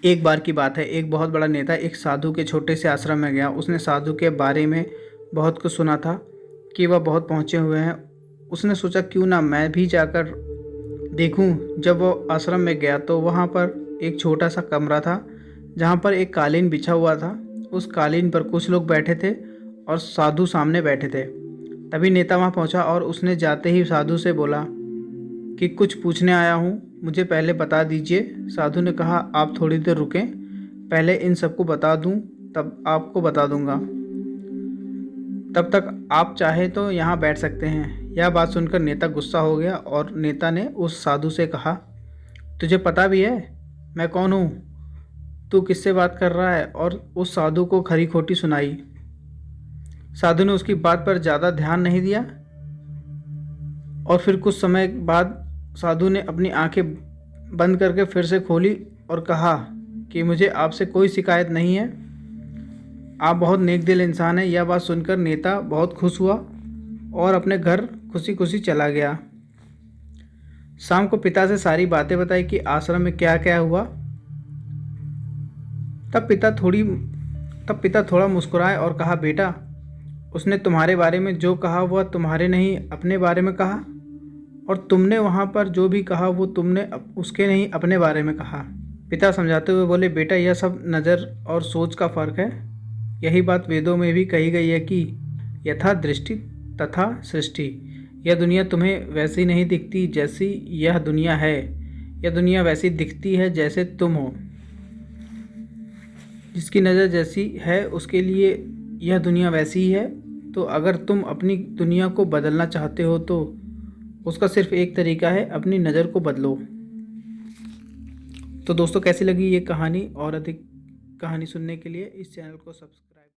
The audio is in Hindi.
एक बार की बात है, एक बहुत बड़ा नेता एक साधु के छोटे से आश्रम में गया। उसने साधु के बारे में बहुत कुछ सुना था कि वह बहुत पहुँचे हुए हैं। उसने सोचा क्यों ना मैं भी जाकर देखूं। जब वो आश्रम में गया तो वहाँ पर एक छोटा सा कमरा था जहाँ पर एक कालीन बिछा हुआ था। उस कालीन पर कुछ लोग बैठे थे और साधु सामने बैठे थे। तभी नेता वहाँ पहुँचा और उसने जाते ही साधु से बोला कि कुछ पूछने आया हूँ, मुझे पहले बता दीजिए। साधु ने कहा आप थोड़ी देर रुकें, पहले इन सबको बता दूँ तब आपको बता दूँगा। तब तक आप चाहे तो यहाँ बैठ सकते हैं। यह बात सुनकर नेता गुस्सा हो गया और नेता ने उस साधु से कहा तुझे पता भी है मैं कौन हूँ? तू किससे बात कर रहा है? और उस साधु को खरी खोटी सुनाई। साधु ने उसकी बात पर ज़्यादा ध्यान नहीं दिया और फिर कुछ समय बाद साधु ने अपनी आंखें बंद करके फिर से खोली और कहा कि मुझे आपसे कोई शिकायत नहीं है, आप बहुत नेक दिल इंसान हैं। यह बात सुनकर नेता बहुत खुश हुआ और अपने घर खुशी खुशी चला गया। शाम को पिता से सारी बातें बताई कि आश्रम में क्या क्या हुआ। तब पिता थोड़ा मुस्कुराए और कहा बेटा, उसने तुम्हारे बारे में जो कहा वह तुम्हारे नहीं अपने बारे में कहा, और तुमने वहाँ पर जो भी कहा वो तुमने उसके नहीं अपने बारे में कहा। पिता समझाते हुए बोले बेटा, यह सब नज़र और सोच का फ़र्क है। यही बात वेदों में भी कही गई है कि यथा दृष्टि तथा सृष्टि। यह दुनिया तुम्हें वैसी नहीं दिखती जैसी यह दुनिया है, यह दुनिया वैसी दिखती है जैसे तुम हो। जिसकी नज़र जैसी है उसके लिए यह दुनिया वैसी ही है। तो अगर तुम अपनी दुनिया को बदलना चाहते हो तो उसका सिर्फ एक तरीका है, अपनी नज़र को बदलो। तो दोस्तों कैसी लगी ये कहानी? और अधिक कहानी सुनने के लिए इस चैनल को सब्सक्राइब